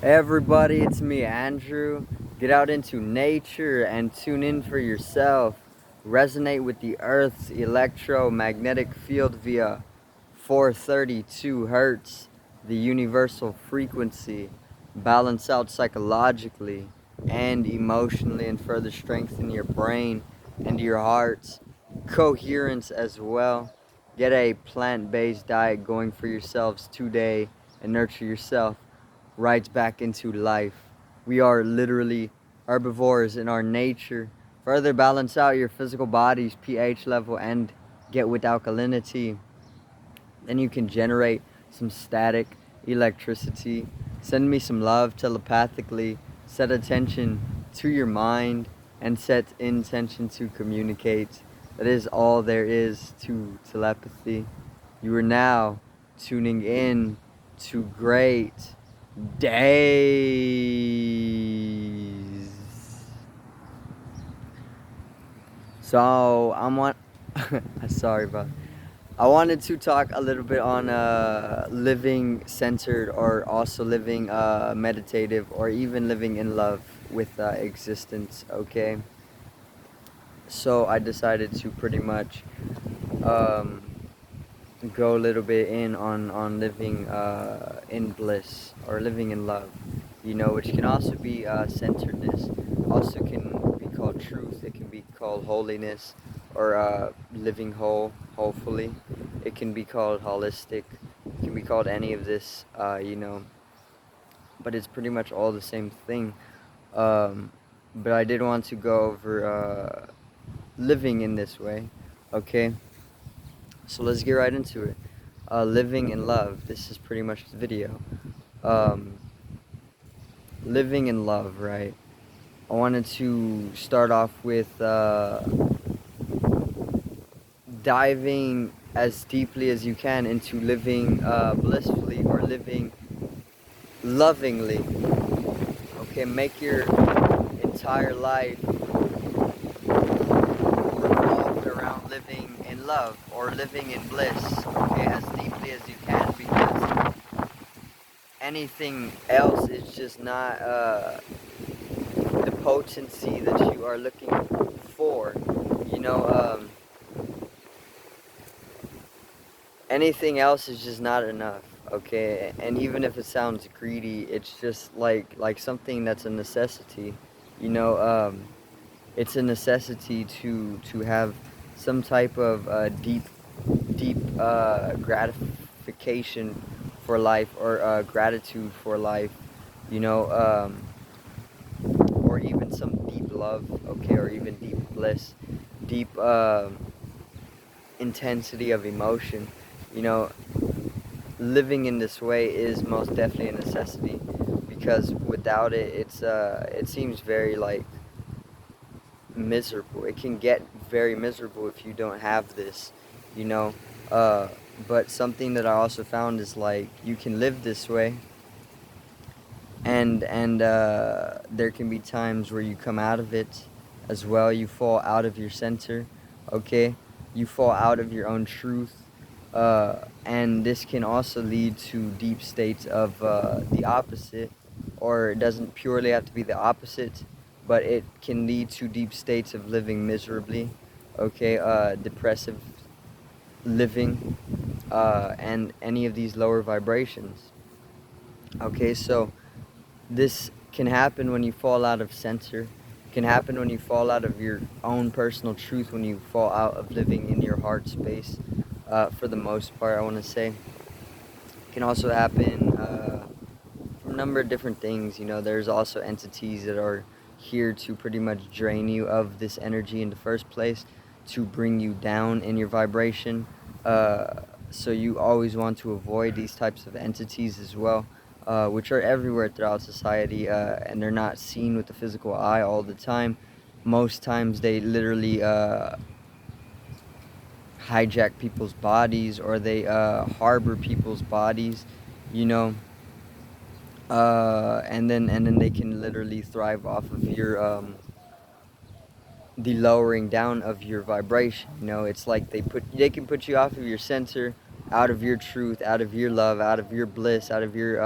Hey everybody, it's me, Andrew. Get out into nature and tune in for yourself. Resonate with the Earth's electromagnetic field via 432 hertz, the universal frequency. Balance out psychologically and emotionally, and further strengthen your brain and your heart's coherence as well. Get a plant-based diet going for yourselves today and nurture yourself right back into life. We are literally herbivores in our nature. Further balance out your physical body's pH level and get with alkalinity. Then you can generate some static electricity. Send me some love telepathically. Set attention to your mind and set intention to communicate. That is all there is to telepathy. You are now tuning in to great days. So I'm on. Sorry about. I wanted to talk a little bit on living centered, or also living meditative, or even living in love with existence. Okay. So I decided to pretty much um, go a little bit in on living in bliss or living in love, which can also be centeredness, also can be called truth, it can be called holiness, or living whole, hopefully. It can be called holistic, it can be called any of this, but it's pretty much all the same thing. Um, but I did want to go over living in this way, okay? So let's get right into it. Living in love. This is pretty much the video. Um, living in love, right? I wanted to start off with diving as deeply as you can into living blissfully, or living lovingly. Okay, make your entire life revolved around living in love or living in bliss. Okay, as deeply as you can, because anything else is just not the potency that you are looking for. You know, anything else is just not enough. Okay, and even if it sounds greedy, it's just like something that's a necessity. You know, it's a necessity to have some type of deep gratification for life, or gratitude for life. You know, or even some deep love, okay, or even deep bliss, deep intensity of emotion. You know, living in this way is most definitely a necessity, because without it, it seems very like miserable. It can get very miserable if you don't have this, you know. Uh, but something that I also found is like you can live this way, and there can be times where you come out of it as well. You fall out of your center, okay? You fall out of your own truth, and this can also lead to deep states of the opposite, or it doesn't purely have to be the opposite, but it can lead to deep states of living miserably, okay? Depressive living, and any of these lower vibrations. Okay, so this can happen when you fall out of center. It can happen when you fall out of your own personal truth, when you fall out of living in your heart space, for the most part, I want to say. It can also happen from a number of different things. You know, there's also entities that are here to pretty much drain you of this energy in the first place, to bring you down in your vibration. So you always want to avoid these types of entities as well, which are everywhere throughout society, and they're not seen with the physical eye all the time. Most times they literally hijack people's bodies, or they harbor people's bodies, you know. And then they can literally thrive off of your the lowering down of your vibration. You know, it's like they can put you off of your center, out of your truth, out of your love, out of your bliss, out of your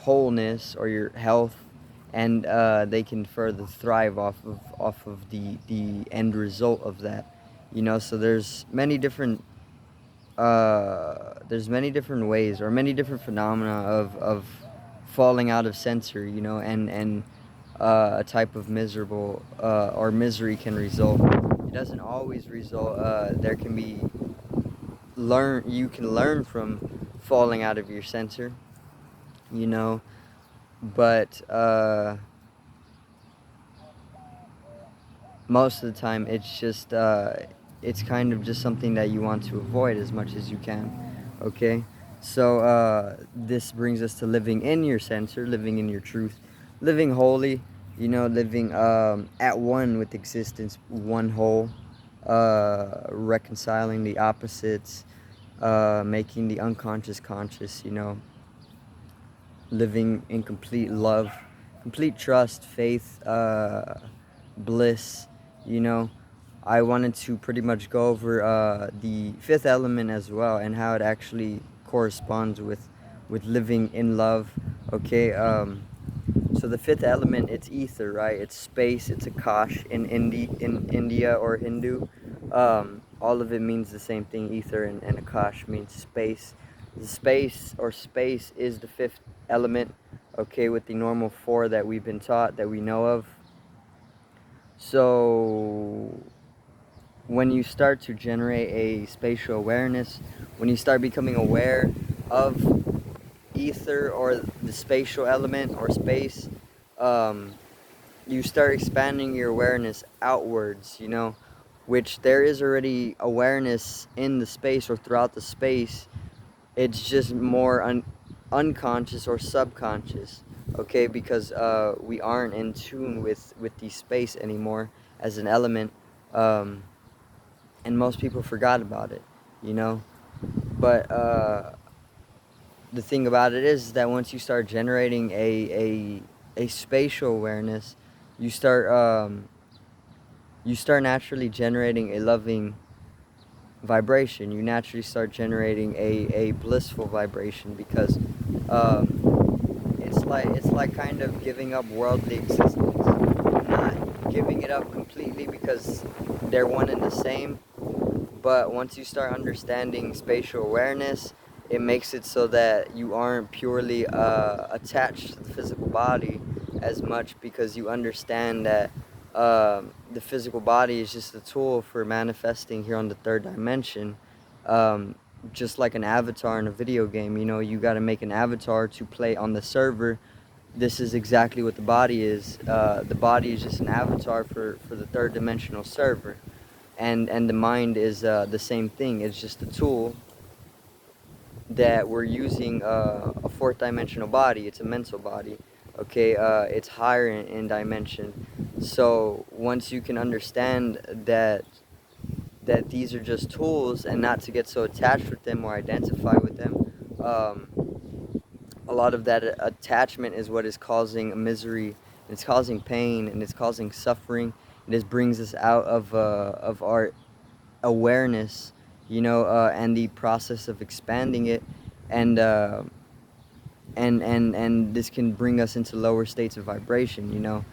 wholeness or your health, and they can further thrive off of the end result of that. So there's many different ways or many different phenomena of falling out of censor, and a type of miserable or misery can result. It doesn't always result. There can be you can learn from falling out of your censor, you know, but most of the time it's kind of just something that you want to avoid as much as you can. Okay, so this brings us to living in your censor, living in your truth, living holy, living at one with existence, one whole, reconciling the opposites, making the unconscious conscious, living in complete love, complete trust, faith, bliss. you know I wanted to pretty much go over the fifth element as well, and how it actually corresponds with living in love. Okay, so the fifth element, it's ether, right? It's space, it's Akash in India or Hindu. All of it means the same thing. Ether and Akash means space. The space is the fifth element, okay, with the normal four that we've been taught, that we know of. So when you start to generate a spatial awareness, when you start becoming aware of ether or the spatial element or space, you start expanding your awareness outwards, which there is already awareness in the space or throughout the space. It's just more unconscious or subconscious, okay, because we aren't in tune with the space anymore as an element, and most people forgot about it, but the thing about it is that once you start generating a spatial awareness, you start naturally generating a loving vibration. You naturally start generating a blissful vibration, because it's like kind of giving up worldly existence, not giving it up completely, because they're one and the same. But once you start understanding spatial awareness, it makes it so that you aren't purely attached to the physical body as much, because you understand that the physical body is just a tool for manifesting here on the third dimension. Just like an avatar in a video game, you got to make an avatar to play on the server. This is exactly what the body is. The body is just an avatar for the third dimensional server. And the mind is the same thing. It's just a tool that we're using, a fourth dimensional body. It's a mental body, okay? It's higher in dimension. So once you can understand that these are just tools, and not to get so attached with them or identify with them, a lot of that attachment is what is causing misery, and it's causing pain, and it's causing suffering. It just brings us out of our awareness, and the process of expanding it, and this can bring us into lower states of vibration.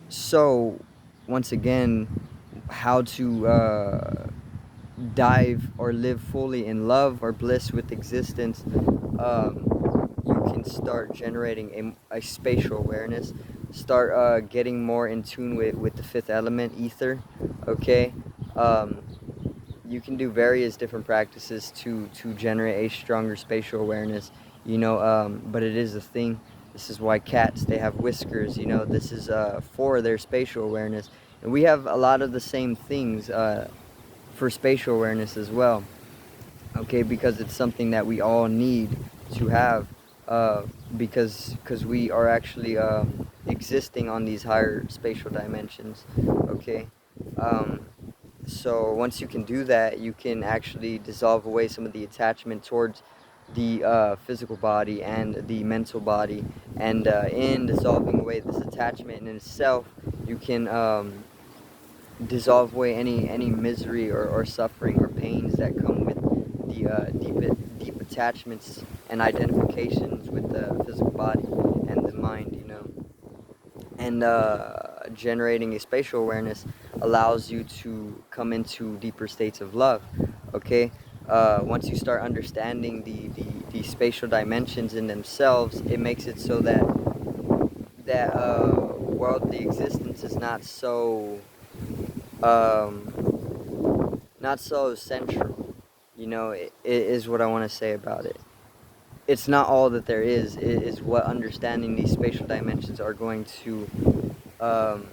So once again, how to dive or live fully in love or bliss with existence, you can start generating a spatial awareness, start getting more in tune with the fifth element, ether, okay? You can do various different practices to generate a stronger spatial awareness, but it is a thing. This is why cats, they have whiskers, this is for their spatial awareness. And we have a lot of the same things for spatial awareness as well, okay, because it's something that we all need to have, because we are actually existing on these higher spatial dimensions, okay? So once you can do that, you can actually dissolve away some of the attachment towards the physical body and the mental body, and in dissolving away this attachment in itself, you can dissolve away any misery or suffering or pains that come with the deep attachments and identifications with the physical body and the mind, and generating a spatial awareness allows you to come into deeper states of love. Okay, once you start understanding the spatial dimensions in themselves, it makes it so that worldly existence is not so central. It is what I want to say about it. It's not all that there is. It is what understanding these spatial dimensions are going to um,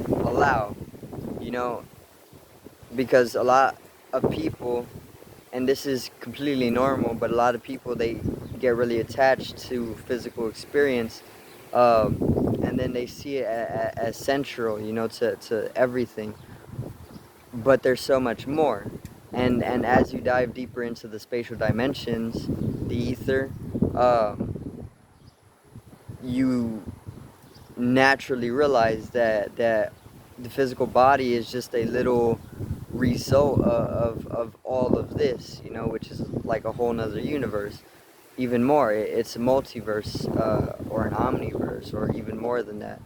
allow. You know, because a lot of people, and this is completely normal, but a lot of people, they get really attached to physical experience, and then they see it as central, to everything. But there's so much more, and as you dive deeper into the spatial dimensions, the ether, you naturally realize that the physical body is just a little result of all of this, which is like a whole nother universe. Even more, it's a multiverse, or an omniverse, or even more than that.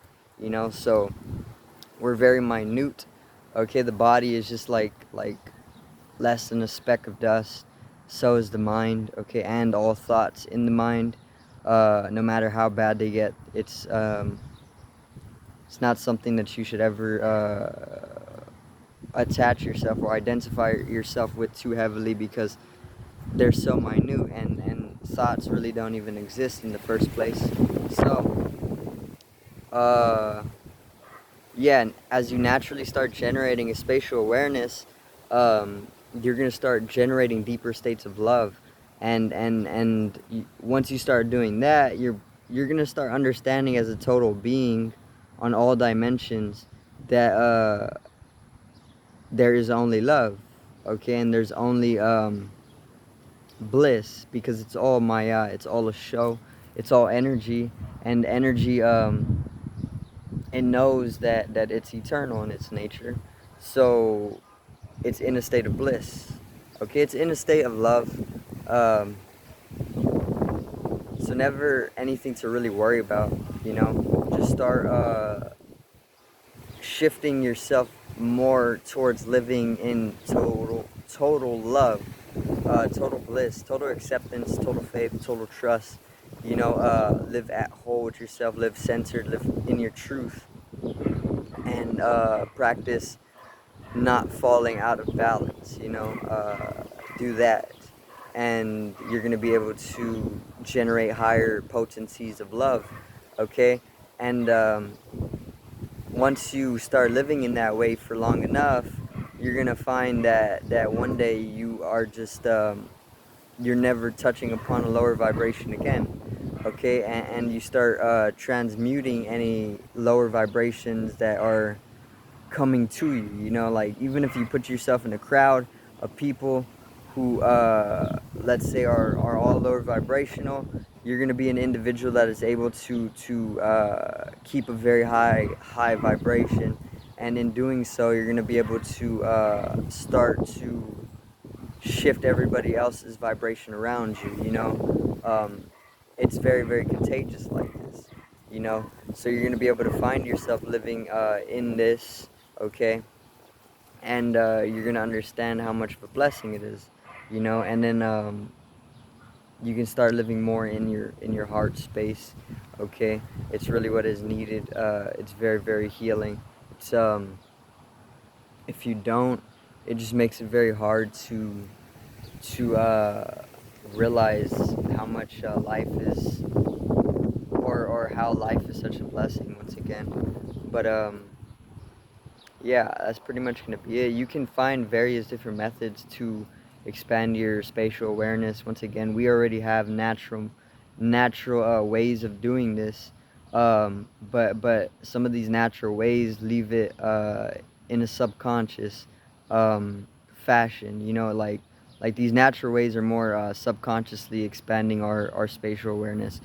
So we're very minute. Okay, the body is just like less than a speck of dust. So is the mind. Okay, and all thoughts in the mind, no matter how bad they get, it's not something that you should ever attach yourself or identify yourself with too heavily, because they're so minute, and thoughts really don't even exist in the first place. So, uh, yeah, and as you naturally start generating a spatial awareness, you're gonna start generating deeper states of love, and once you start doing that, you're gonna start understanding as a total being, on all dimensions, that there is only love, okay, and there's only bliss, because it's all Maya, it's all a show, it's all energy, and energy, it knows that it's eternal in its nature, so it's in a state of bliss. Okay, it's in a state of love. Um, so never anything to really worry about. Just start shifting yourself more towards living in total love, total bliss, total acceptance, total faith, total trust. Live at whole with yourself, live centered, live in your truth, and practice not falling out of balance. Do that, and you're going to be able to generate higher potencies of love. Okay, and once you start living in that way for long enough, you're going to find that one day you are just you're never touching upon a lower vibration again. Okay, and you start transmuting any lower vibrations that are coming to you. Like, even if you put yourself in a crowd of people who, let's say, are all lower vibrational, you're going to be an individual that is able to keep a very high vibration, and in doing so, you're going to be able to start to shift everybody else's vibration around you. It's very, very contagious like this. So you're going to be able to find yourself living in this. Okay, and you're going to understand how much of a blessing it is. And then you can start living more in your heart space. Okay, it's really what is needed. It's very, very healing. It's If you don't, it just makes it very hard to realize how much life is, or how life is such a blessing once again. But yeah, that's pretty much going to be it. You can find various different methods to expand your spatial awareness. Once again, we already have natural ways of doing this, but some of these natural ways leave it in a subconscious fashion. Like these natural ways are more subconsciously expanding our spatial awareness,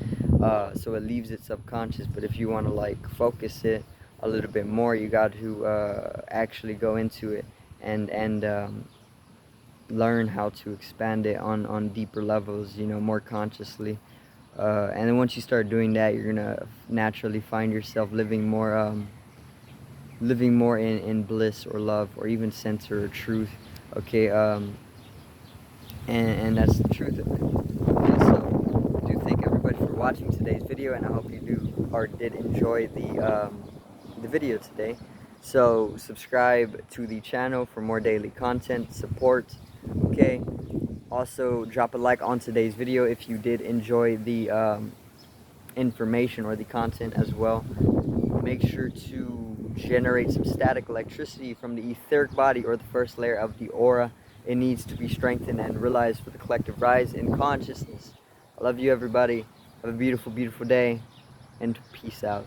so it leaves it subconscious. But if you want to like focus it a little bit more, you got to actually go into it and learn how to expand it on deeper levels, you know, more consciously. And then once you start doing that, you're gonna naturally find yourself living more in bliss or love or even sense or truth. Okay, and that's the truth of it. Okay, so I do thank everybody for watching today's video, and I hope you do or did enjoy the video today. So subscribe to the channel for more daily content, support. Okay, also drop a like on today's video if you did enjoy the information or the content as well. Make sure to generate some static electricity from the etheric body or the first layer of the aura. It needs to be strengthened and realized for the collective rise in consciousness. I love you, everybody. Have a beautiful, beautiful day, and peace out.